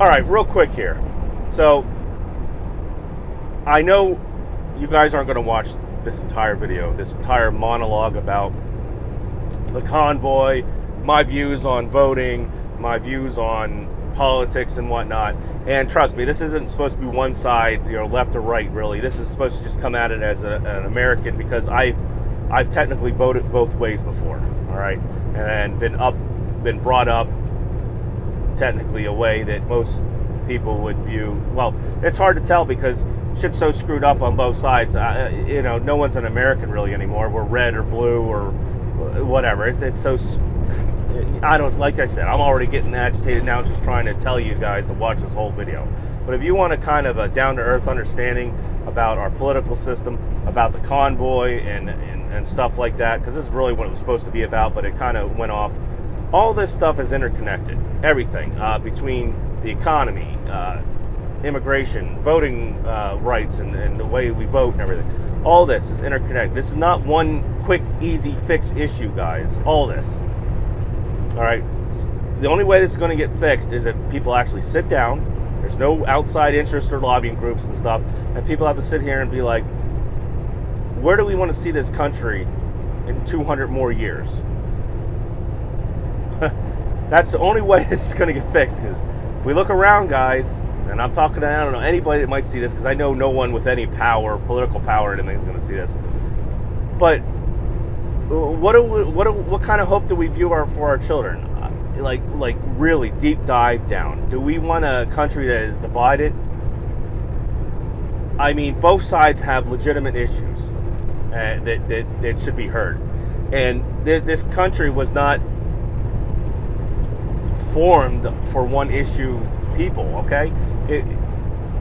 All right, real quick here. So, I know you guys aren't going to watch this entire video, this entire monologue about the convoy, my views on voting, my views on politics and whatnot. And trust me, this isn't supposed to be one side, left or right, really. This is supposed to just come at it as an American, because I've technically voted both ways before, all right, and been brought up technically a way that most people would view. Well, it's hard to tell because shit's so screwed up on both sides. No one's an American really anymore. We're red or blue or whatever. It's so. I don't, like I said, I'm already getting agitated now just trying to tell you guys to watch this whole video. But if you want a kind of a down-to-earth understanding about our political system, about the convoy and stuff like that, because this is really what it was supposed to be about, but it kind of went off. All this stuff is interconnected. Everything between the economy, immigration, voting rights, and the way we vote and everything. All this is interconnected. This is not one quick, easy fix issue, guys. All this. All right, the only way this is going to get fixed is if people actually sit down. There's no outside interest or lobbying groups and stuff, and people have to sit here and be like, where do we want to see this country in 200 more years? That's the only way this is going to get fixed, because if we look around, guys, and I'm talking to, I don't know, anybody that might see this, because I know no one with any power, political power or anything is going to see this, but what kind of hope do we view for our children? Like really deep dive down. Do we want a country that is divided? I mean, both sides have legitimate issues that should be heard. And this country was not formed for one issue people, okay?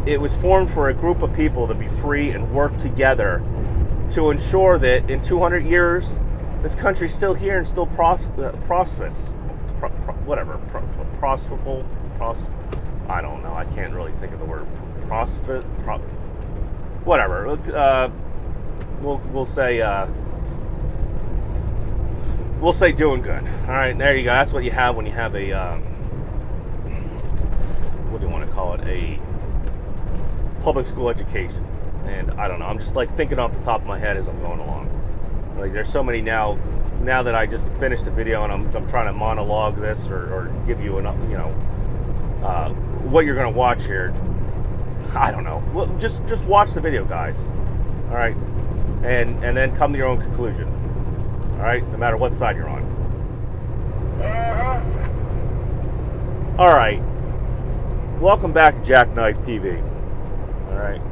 It was formed for a group of people to be free and work together to ensure that in 200 years, this country's still here and still prosperous. Prosperable. I don't know. I can't really think of the word whatever. We'll say doing good. All right, there you go. That's what you have when you have a what do you want to call it? A public school education. And I don't know. I'm just like thinking off the top of my head as I'm going along. Like there's so many now that I just finished the video and I'm trying to monologue this or give you what you're going to watch here. I don't know. Well, just watch the video, guys. All right, and then come to your own conclusion. All right, no matter what side you're on. All right, welcome back to Jackknife TV. All right,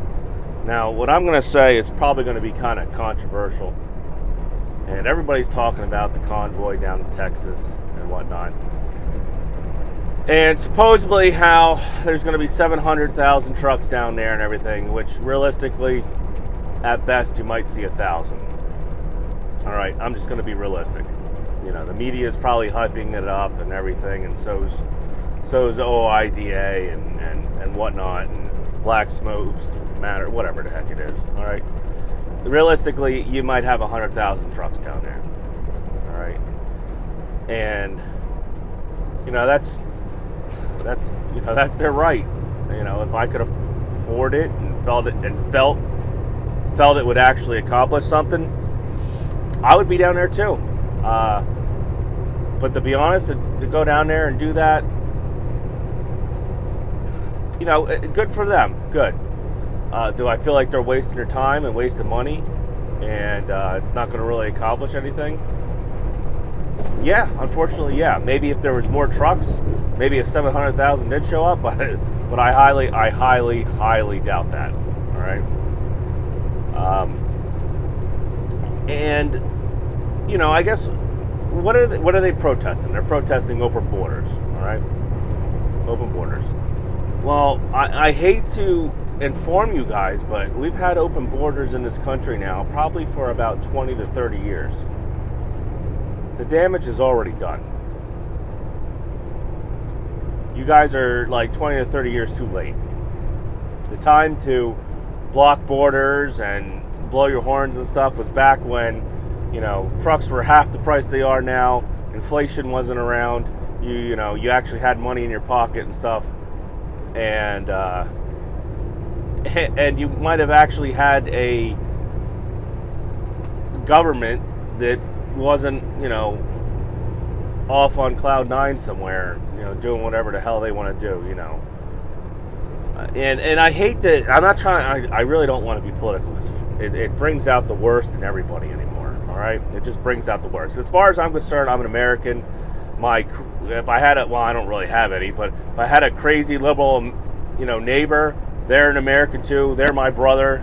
now what I'm going to say is probably going to be kind of controversial. And everybody's talking about the convoy down in Texas and whatnot. And supposedly how there's going to be 700,000 trucks down there and everything, which realistically, at best, you might see 1,000. All right, I'm just going to be realistic. The media is probably hyping it up and everything, and so's OIDA and whatnot, and Black Smokes Matter, whatever the heck it is. All right. Realistically, you might have 100,000 trucks down there. All right, and that's their right. If I could afford it and felt it would actually accomplish something, I would be down there too. But to be honest, to go down there and do that, good for them. Good. Do I feel like they're wasting their time and wasting money and it's not going to really accomplish anything? Yeah, unfortunately, yeah. Maybe if there was more trucks, maybe if 700,000 did show up, but I highly doubt that. All right. And I guess what are they protesting? They're protesting open borders. All right, open borders. Well, I hate to inform you guys, but we've had open borders in this country now probably for about 20 to 30 years. The damage is already done. You guys are like 20 to 30 years too late. The time to block borders and blow your horns and stuff was back when, trucks were half the price they are now, inflation wasn't around, you actually had money in your pocket and stuff. and and you might have actually had a government that wasn't, off on cloud nine somewhere, doing whatever the hell they want to do, and I hate that. I'm not trying. I really don't want to be political. It brings out the worst in everybody anymore. All right, it just brings out the worst. As far as I'm concerned, I'm an American. If I had I don't really have any, but if I had a crazy liberal, neighbor, they're an American too. They're my brother.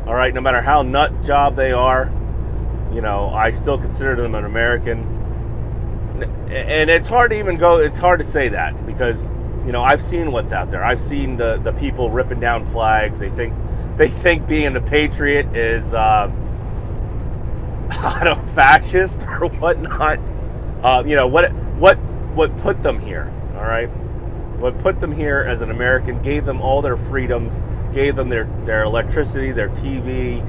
All right, no matter how nut job they are, I still consider them an American. And it's hard to it's hard to say that because, I've seen what's out there. I've seen the people ripping down flags. They think being a patriot is, fascist or whatnot. What put them here, all right? What put them here as an American, gave them all their freedoms, gave them their electricity, their TV,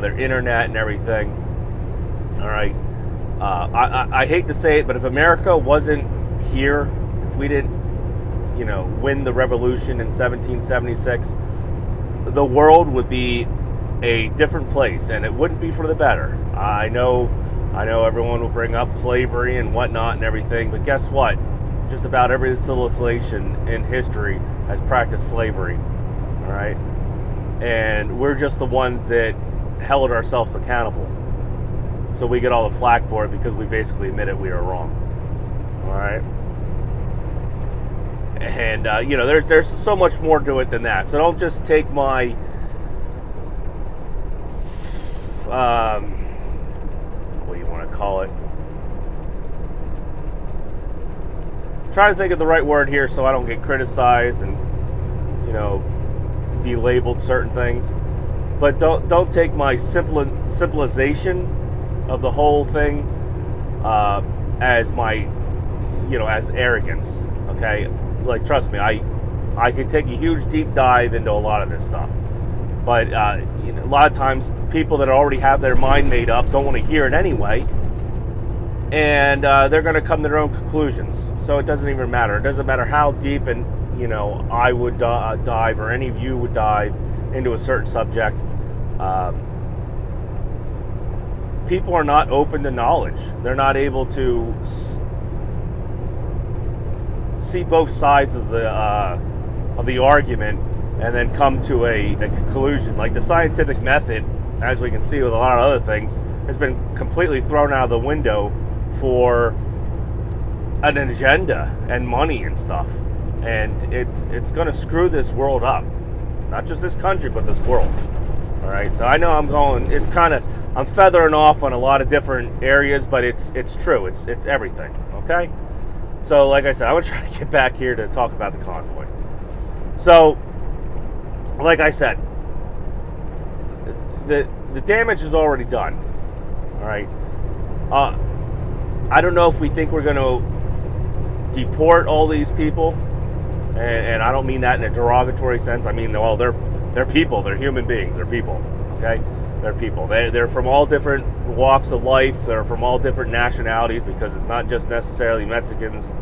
their internet and everything, all right? I hate to say it, but if America wasn't here, if we didn't, win the revolution in 1776, the world would be a different place, and it wouldn't be for the better. I know everyone will bring up slavery and whatnot and everything, but guess what? Just about every civilization in history has practiced slavery, all right? And we're just the ones that held ourselves accountable. So we get all the flack for it because we basically admitted we were wrong, all right? And, there's so much more to it than that. So don't just take my, what do you want to call it? Trying to think of the right word here so I don't get criticized and, be labeled certain things. But don't take my simplification of the whole thing as my, as arrogance, okay? Like, trust me, I could take a huge deep dive into a lot of this stuff. But, a lot of times people that already have their mind made up don't want to hear it anyway. And they're going to come to their own conclusions. So it doesn't even matter. It doesn't matter how deep and, I would dive or any of you would dive into a certain subject. People are not open to knowledge. They're not able to see both sides of the argument and then come to a conclusion. Like the scientific method, as we can see with a lot of other things, has been completely thrown out of the window for an agenda and money and stuff. And it's going to screw this world up. Not just this country, but this world. All right, so I know I'm feathering off on a lot of different areas, but it's true. It's everything, okay? So, like I said, I'm going to try to get back here to talk about the convoy. So, like I said, the damage is already done, all right? I don't know if we think we're going to deport all these people, and I don't mean that in a derogatory sense. I mean, well, they're people. They're human beings. They're people, okay? They're people. They're from all different walks of life. They're from all different nationalities because it's not just necessarily Mexicans,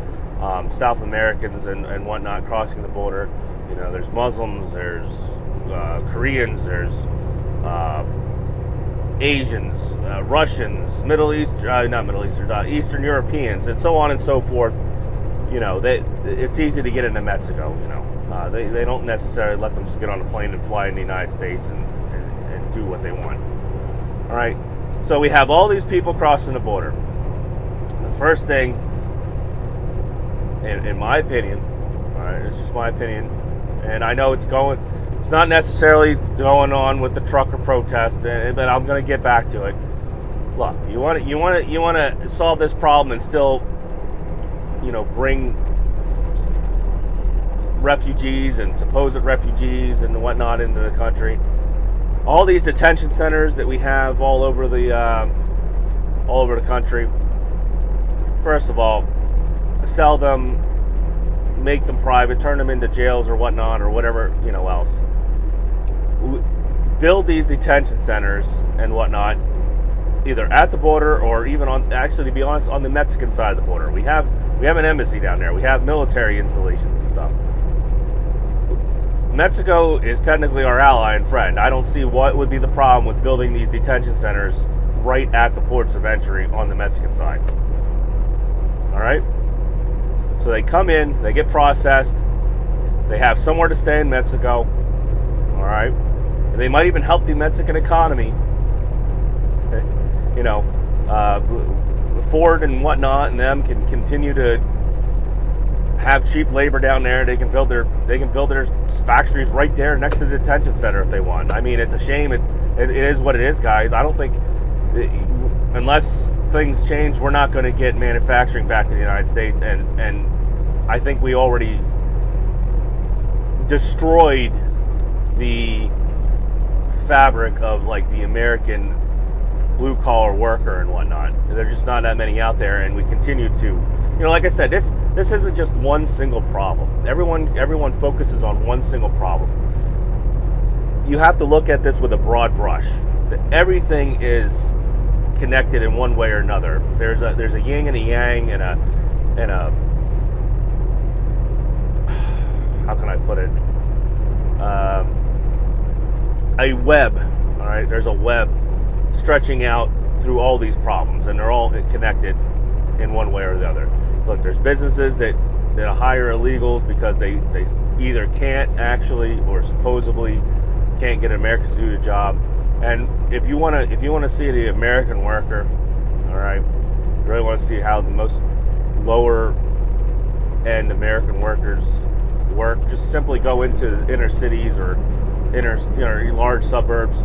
South Americans, and whatnot crossing the border. There's Muslims, there's Koreans, there's Asians, Russians, Eastern Europeans, and so on and so forth. It's easy to get into Mexico. They don't necessarily let them just get on a plane and fly in the United States and do what they want. All right, so we have all these people crossing the border. The first thing, in my opinion, all right, it's just my opinion, and I know it's not necessarily going on with the trucker protest, but I'm going to get back to it. Look, you want to solve this problem and still, bring refugees and supposed refugees and whatnot into the country. All these detention centers that we have all over the country. First of all, sell them, make them private, turn them into jails or whatnot or whatever else. Build these detention centers and whatnot, either at the border or even to be honest, on the Mexican side of the border. We have an embassy down there. We have military installations and stuff. Mexico is technically our ally and friend. I don't see what would be the problem with building these detention centers right at the ports of entry on the Mexican side. All right? So they come in, they get processed, they have somewhere to stay in Mexico. All right? And they might even help the Mexican economy. You know, Ford and whatnot and them can continue to have cheap labor down there. They can build their factories right there next to the detention center if they want. I mean, it's a shame. It is what it is, guys. I don't think, unless things change, we're not going to get manufacturing back to the United States. And I think we already destroyed the fabric of like the American blue collar worker and whatnot. There's just not that many out there, and we continue to, you know, like I said, this isn't just one single problem. Everyone focuses on one single problem. You have to look at this with a broad brush. Everything is connected in one way or another. There's a yin and a yang and a how can I put it? A web. All right, there's a web stretching out through all these problems, and they're all connected in one way or the other. Look, there's businesses that hire illegals because they either can't actually or supposedly can't get an American to do the job. And if you want to see the American worker, all right, you really want to see how the most lower end American workers work, just simply go into inner cities or large suburbs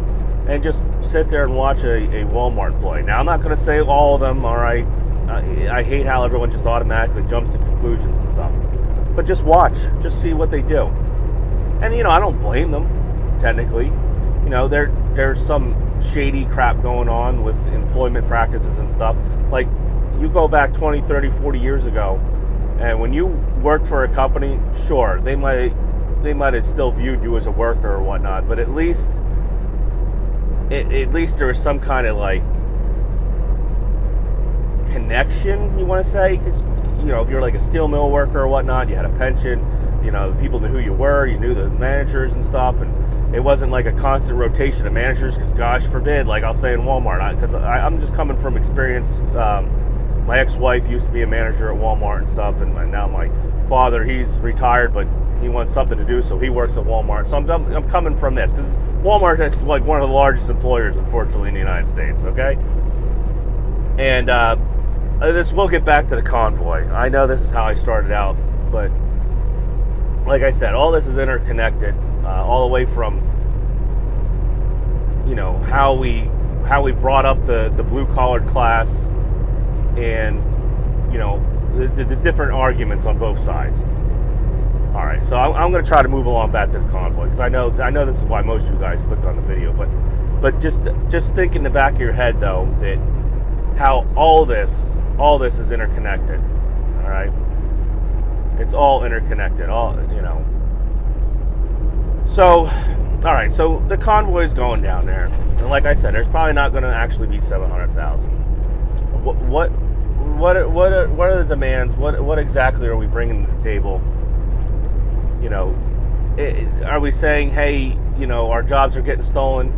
and just sit there and watch a Walmart employee. Now, I'm not going to say all of them, all right. I hate how everyone just automatically jumps to conclusions and stuff. But just watch. Just see what they do. And, you know, I don't blame them, technically. You know, there's some shady crap going on with employment practices and stuff. Like, you go back 20, 30, 40 years ago, and when you worked for a company, sure, they might have still viewed you as a worker or whatnot, but at least there was some kind of like connection, you want to say, because, you know, if you're like a steel mill worker or whatnot, you had a pension, you know, the people knew who you were, you knew the managers and stuff, and it wasn't like a constant rotation of managers, because gosh forbid, like I'll say in Walmart, because I'm just coming from experience. My ex-wife used to be a manager at Walmart and stuff, and now my father, he's retired, but he wants something to do, so he works at Walmart. So I'm coming from this, because Walmart is like one of the largest employers, unfortunately, in the United States, okay? And we'll get back to the Convoy. I know this is how I started out, but like I said, all this is interconnected, all the way from, you know, how we brought up the blue-collared class, and, you know, the different arguments on both sides. All right, so I'm going to try to move along back to the Convoy, because I know this is why most of you guys clicked on the video, but just think in the back of your head, though, that how all this is interconnected. All right, it's all interconnected. All, you know. So, all right, so the Convoy is going down there, and like I said, there's probably not going to actually be 700,000. What are the demands? What exactly are we bringing to the table? You know, are we saying, hey, you know, our jobs are getting stolen,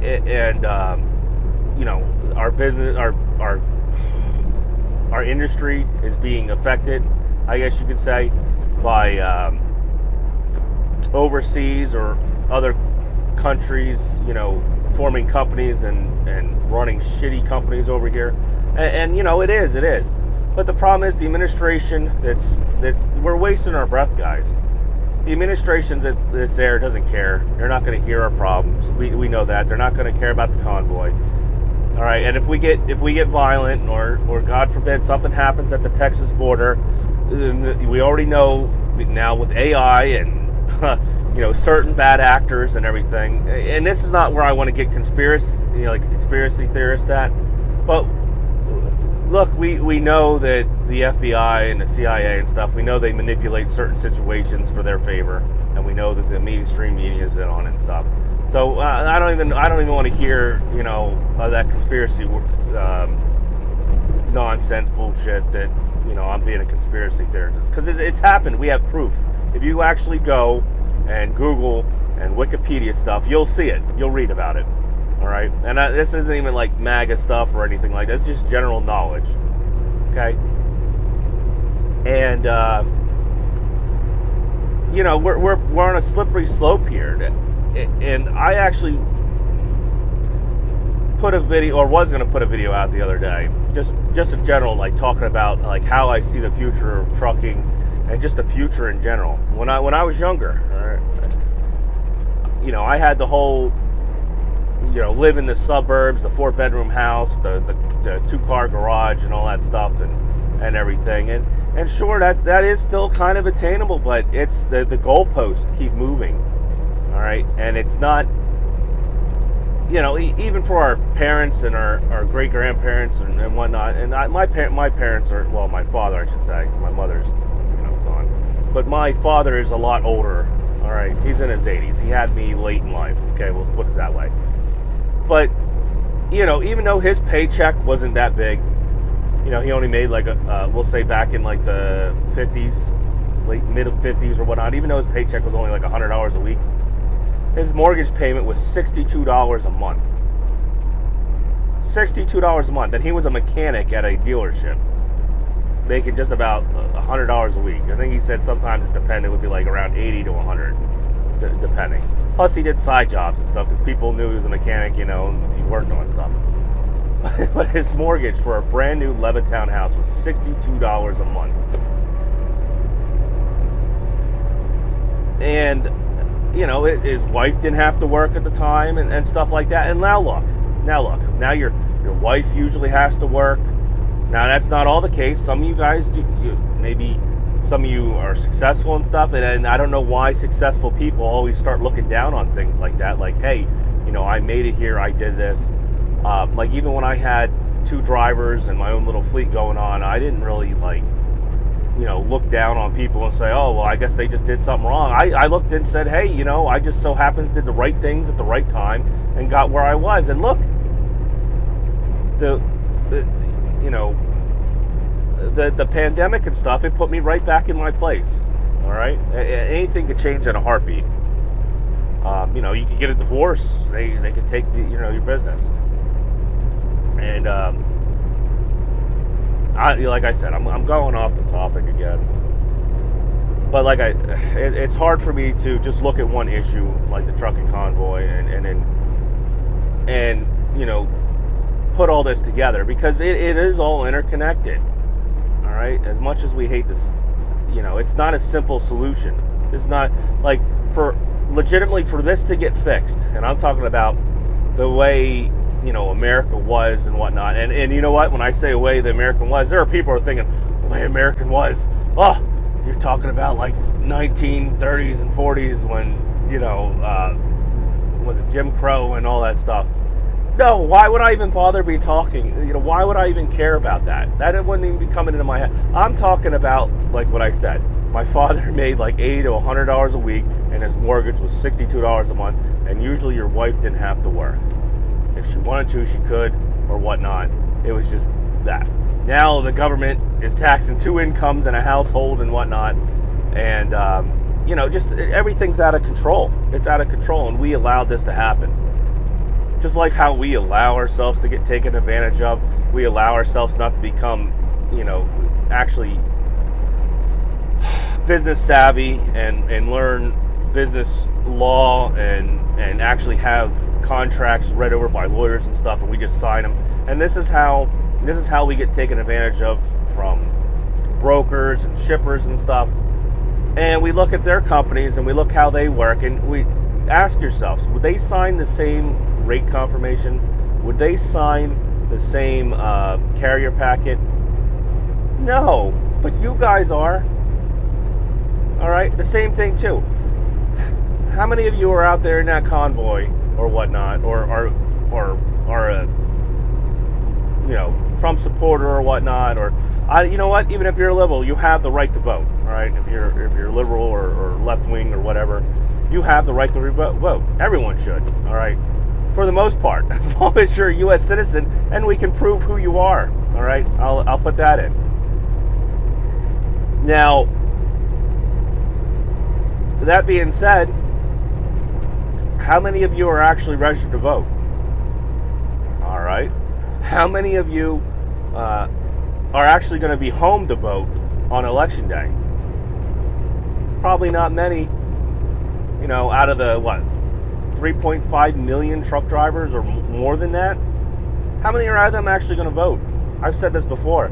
and you know, our business, our industry is being affected, I guess you could say, by overseas or other countries, you know, forming companies and running shitty companies over here, and you know, it is. But the problem is the administration we're wasting our breath, guys. The administration that's there doesn't care. They're not going to hear our problems. We know that. They're not going to care about the Convoy. All right, and if we get violent or God forbid something happens at the Texas border, we already know now with AI and you know, certain bad actors and everything. And this is not where I want to get conspiracy, you know, like a conspiracy theorist at. But look, we know that the FBI and the CIA and stuff, we know they manipulate certain situations for their favor, and we know that the mainstream media is in on it and stuff. So I don't even want to hear, you know, that conspiracy nonsense bullshit that I'm being a conspiracy theorist, because it's happened. We have proof. If you actually go and Google and Wikipedia stuff, you'll see it. You'll read about it. All right, and this isn't even like MAGA stuff or anything like that. It's just general knowledge. Okay, and we're on a slippery slope here, and I actually put a video, or was going to put a video out the other day, just in general, like talking about like how I see the future of trucking and just the future in general. When I was younger, I had the whole, live in the suburbs, the 4-bedroom house, the 2-car garage, and all that stuff, and everything. And sure, that is still kind of attainable, but it's the goalposts keep moving. All right, and it's not. Even for our parents and our great grandparents and whatnot, and my parents are, well, my father, I should say, my mother's gone, but my father is a lot older. All right, he's in his 80s. He had me late in life. Okay, we'll put it that way. But even though his paycheck wasn't that big, he only made like we'll say back in like the 50s, mid 50s or whatnot. Even though his paycheck was only like $100 a week, his mortgage payment was $62 a month. $62 a month, and he was a mechanic at a dealership, making just about $100 a week. I think he said sometimes it depended; it would be like around 80 to 100, depending. Plus, he did side jobs and stuff because people knew he was a mechanic, and he worked on stuff. But his mortgage for a brand new Levittown house was $62 a month, and his wife didn't have to work at the time and stuff like that. And now look, now your wife usually has to work. Now that's not all the case. Some of you guys do. Maybe some of you are successful and stuff, and I don't know why successful people always start looking down on things like that. Like, hey, I made it here. I did this. Like even when I had 2 drivers and my own little fleet going on, I didn't really look down on people and say, oh, well, I guess they just did something wrong. I looked and said, hey, I just so happens did the right things at the right time and got where I was. And look, the pandemic and stuff, it put me right back in my place. All right, anything could change in a heartbeat. You could get a divorce. They could take your business. And like I said, I'm going off the topic again. But it's hard for me to just look at one issue like the trucking convoy and put all this together, because it is all interconnected. All right, as much as we hate this, it's not a simple solution. It's not like legitimately for this to get fixed, and I'm talking about the way America was and whatnot. And you know what? When I say the way the American was, there are people who are thinking the way American was. Oh, you're talking about like 1930s and 40s when was it Jim Crow and all that stuff. No, why would I even bother be talking? Why would I even care about that? That wouldn't even be coming into my head. I'm talking about like what I said. My father made like $80 to $100 a week, and his mortgage was $62 a month. And usually your wife didn't have to work. If she wanted to, she could, or whatnot. It was just that. Now the government is taxing 2 incomes in a household and whatnot, and just everything's out of control. It's out of control, and we allowed this to happen. Just like how we allow ourselves to get taken advantage of, we allow ourselves not to become, actually business savvy and learn business law and actually have contracts read over by lawyers and stuff, and we just sign them. And this is how we get taken advantage of from brokers and shippers and stuff. And we look at their companies and we look how they work, and we ask yourselves, would they sign the same rate confirmation? Would they sign the same carrier packet? No, but you guys are. All right, the same thing too. How many of you are out there in that convoy or whatnot, or are a Trump supporter or whatnot, or you know what? Even if you're a liberal, you have the right to vote. All right, if you're liberal or left wing or whatever, you have the right to vote. Everyone should. All right, for the most part, as long as you're a U.S. citizen and we can prove who you are. All right, I'll put that in. Now, that being said, how many of you are actually registered to vote? All right. How many of you are actually going to be home to vote on election day? Probably not many. You know, out of the, 3.5 million truck drivers or more than that? How many are of them actually going to vote? I've said this before.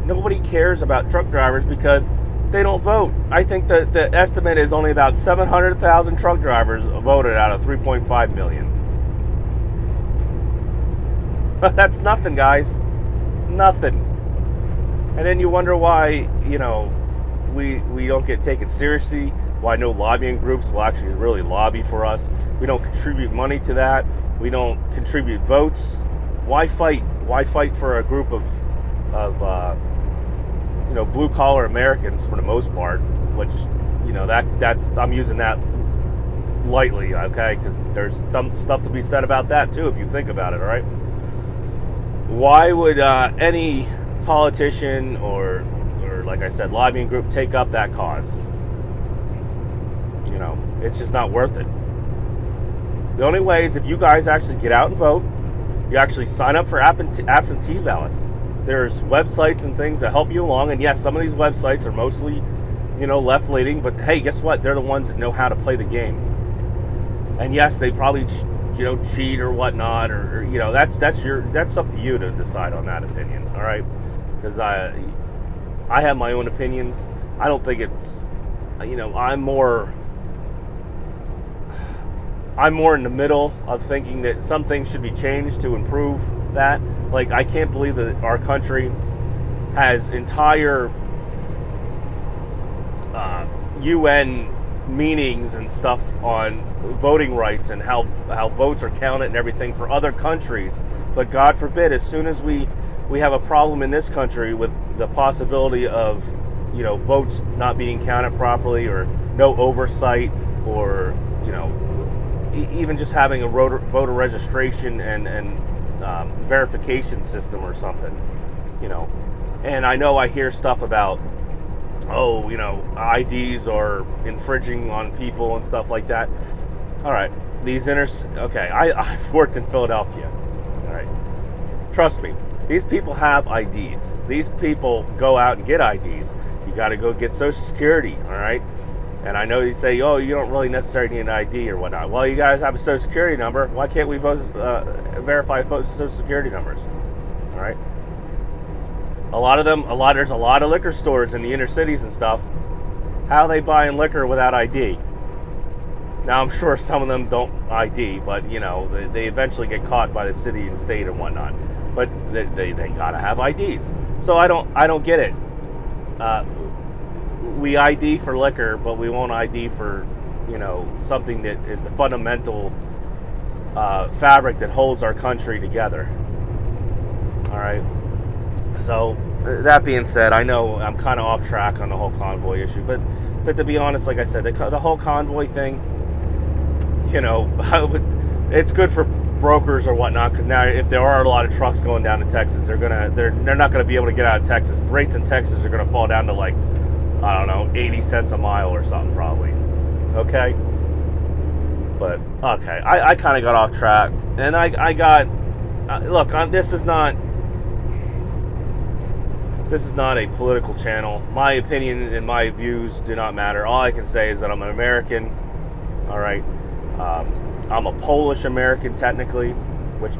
Nobody cares about truck drivers because they don't vote. I think that the estimate is only about 700,000 truck drivers voted out of 3.5 million. That's nothing, guys. Nothing. And then you wonder why, you know, we don't get taken seriously, why no lobbying groups will actually really lobby for us. We don't contribute money to that. We don't contribute votes. Why fight? Why fight for a group of you know, blue collar Americans for the most part? Which, you know, that's I'm using that lightly, okay? Because there's some stuff to be said about that too, if you think about it. All right. Why would any politician or like I said, lobbying group take up that cause? You know, it's just not worth it. The only way is if you guys actually get out and vote. You actually sign up for absentee ballots. There's websites and things that help you along. And yes, some of these websites are mostly, you know, left-leaning. But hey, guess what? They're the ones that know how to play the game. And yes, they probably, you know, cheat or whatnot, or you know, that's up to you to decide on that opinion. All right, because I have my own opinions. I don't think it's, you know, I'm more in the middle of thinking that some things should be changed to improve that. Like, I can't believe that our country has entire UN meetings and stuff on voting rights and how votes are counted and everything for other countries. But God forbid, as soon as we have a problem in this country with the possibility of, you know, votes not being counted properly or no oversight, or, you know, even just having a voter registration and verification system or something, you know. And I know I hear stuff about, oh, you know, IDs are infringing on people and stuff like that. All right, okay, I've worked in Philadelphia. All right, trust me, these people have IDs. These people go out and get IDs. You got to go get Social Security, all right? And I know you say, oh, you don't really necessarily need an ID or whatnot. Well, you guys have a Social Security number. Why can't we verify Social Security numbers? All right. There's a lot of liquor stores in the inner cities and stuff. How are they buying liquor without ID? Now, I'm sure some of them don't ID, but, you know, they eventually get caught by the city and state and whatnot. But they gotta have IDs. So I don't get it. We ID for liquor, but we won't ID for, you know, something that is the fundamental fabric that holds our country together. All right. So that being said, I know I'm kind of off track on the whole convoy issue, but to be honest, like I said, the whole convoy thing, you know, it's good for brokers or whatnot, because now if there are a lot of trucks going down to Texas, they're not gonna be able to get out of Texas. The rates in Texas are gonna fall down to, like, I don't know, 80 cents a mile or something probably. Okay? But, okay, I kind of got off track. And I got, look, this is not a political channel. My opinion and my views do not matter. All I can say is that I'm an American, all right? I'm a Polish American technically,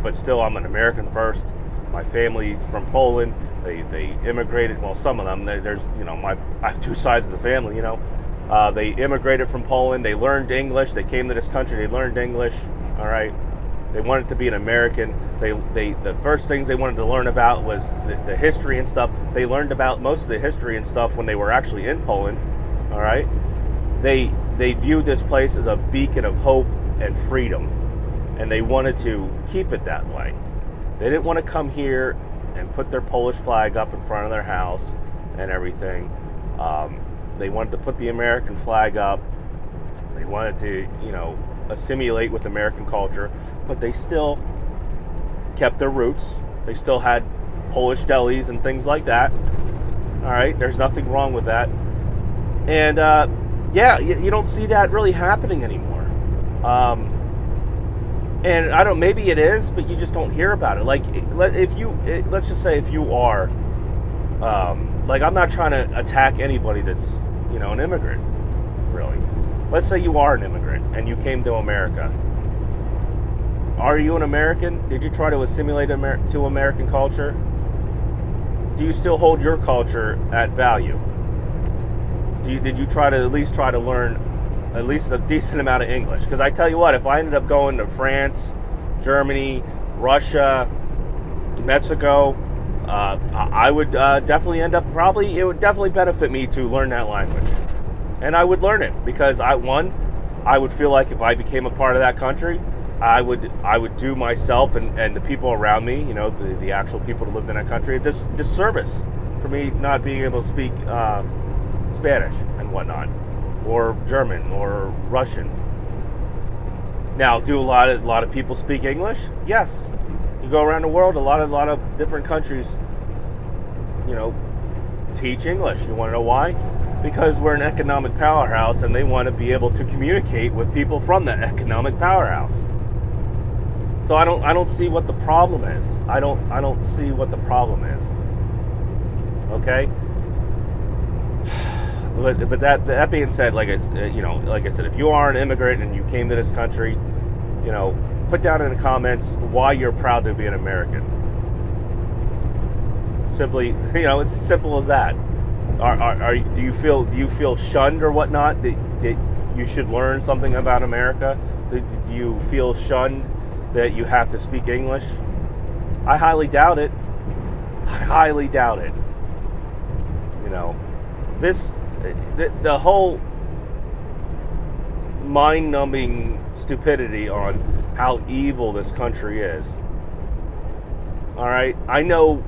but still I'm an American first. My family's from Poland. They immigrated. Well, some of them. There's, you know, I have two sides of the family. You know, they immigrated from Poland. They learned English. They came to this country. They learned English. All right. They wanted to be an American. The first things they wanted to learn about was the history and stuff. They learned about most of the history and stuff when they were actually in Poland. All right. They viewed this place as a beacon of hope and freedom, and they wanted to keep it that way. They didn't want to come here and put their Polish flag up in front of their house and everything. They wanted to put the American flag up. They wanted to, you know, assimilate with American culture, but they still kept their roots. They still had Polish delis and things like that. All right, there's nothing wrong with that. And yeah, you don't see that really happening anymore. And I don't. Maybe it is, but you just don't hear about it. Like, let's just say if you are, like, I'm not trying to attack anybody that's, an immigrant, really. Let's say you are an immigrant and you came to America. Are you an American? Did you try to assimilate to American culture? Do you still hold your culture at value? Did you try to learn at least a decent amount of English? Because I tell you what, if I ended up going to France, Germany, Russia, Mexico, I would definitely end up, it would definitely benefit me to learn that language. And I would learn it because I would feel like if I became a part of that country, I would do myself and the people around me, the actual people that lived in that country, a disservice for me not being able to speak Spanish and whatnot, or German or Russian. Now, do a lot of people speak English? Yes. You go around the world, a lot of different countries, teach English. You want to know why? Because we're an economic powerhouse, and they want to be able to communicate with people from that economic powerhouse. So I don't see what the problem is. I don't see what the problem is. Okay. But that being said, like I said, if you are an immigrant and you came to this country, put down in the comments why you're proud to be an American. Simply, it's as simple as that. Do you feel shunned or whatnot that you should learn something about America? Do you feel shunned that you have to speak English? I highly doubt it. The whole mind-numbing stupidity on how evil this country is. All right, I know,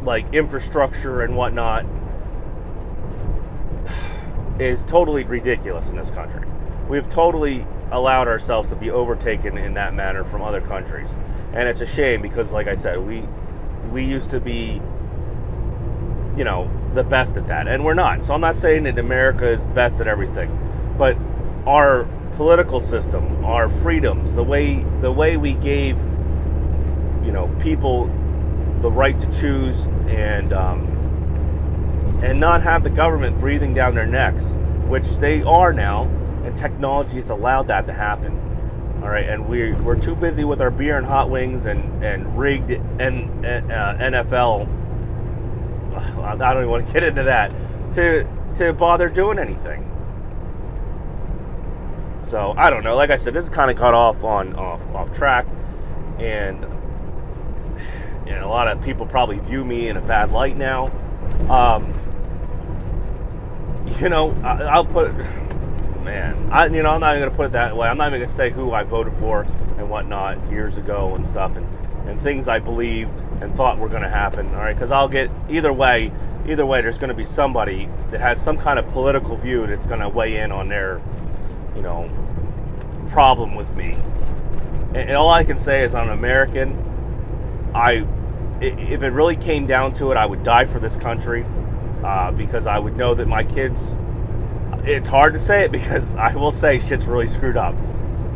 like, infrastructure and whatnot is totally ridiculous in this country. We've totally allowed ourselves to be overtaken in that manner from other countries, and it's a shame because, like I said, we used to be, the best at that, and we're not. So I'm not saying that America is best at everything, but our political system, our freedoms, the way we gave, people the right to choose and not have the government breathing down their necks, which they are now, and technology has allowed that to happen. All right, and we're too busy with our beer and hot wings and rigged NFL. I don't even want to get into that to bother doing anything. So I don't know. Like I said, this is kind of got off track, and a lot of people probably view me in a bad light now. I'll put, man, I'm not even gonna put it that way. I'm not even gonna say who I voted for and whatnot years ago and stuff, and things I believed and thought were going to happen, all right? Because I'll get, either way, there's going to be somebody that has some kind of political view that's going to weigh in on their, problem with me. And all I can say is, I'm an American. If it really came down to it, I would die for this country, because I would know that my kids, it's hard to say it because I will say shit's really screwed up,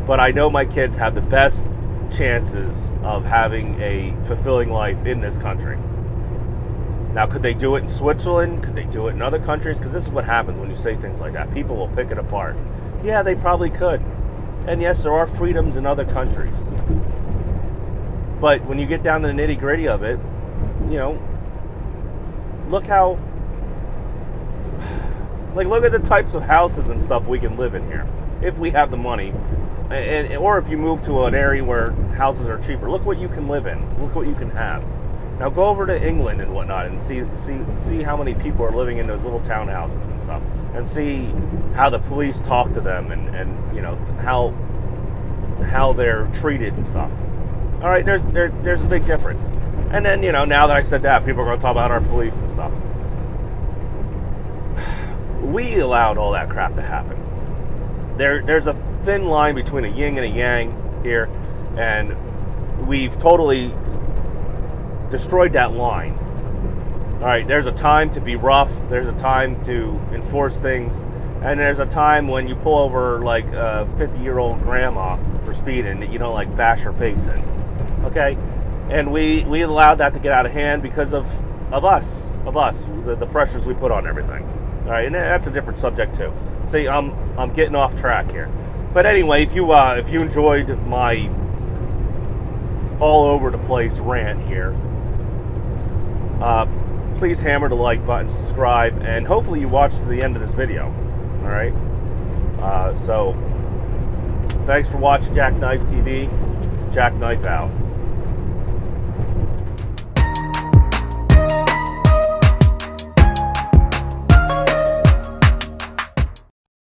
but I know my kids have the best chances of having a fulfilling life in this country. Now, could they do it in Switzerland? Could they do it in other countries? Because this is what happens when you say things like that. People will pick it apart. Yeah, they probably could. And yes, there are freedoms in other countries. But when you get down to the nitty-gritty of it, look at the types of houses and stuff we can live in here if we have the money. Or if you move to an area where houses are cheaper, look what you can live in. Look what you can have. Now go over to England and whatnot and see how many people are living in those little townhouses and stuff, and see how the police talk to them and how they're treated and stuff. All right, there's a big difference. And then now that I said that, people are going to talk about our police and stuff. We allowed all that crap to happen. There's a thin line between a yin and a yang here, and we've totally destroyed that line. All right, there's a time to be rough. There's a time to enforce things, and there's a time when you pull over like a 50-year-old grandma for speeding that you don't like bash her face in. Okay, and we allowed that to get out of hand because of us, the pressures we put on everything. All right, and that's a different subject too. See, I'm getting off track here, but anyway, if you enjoyed my all over the place rant here, please hammer the like button, subscribe, and hopefully you watch to the end of this video. All right. So thanks for watching Jackknife TV. Jackknife out.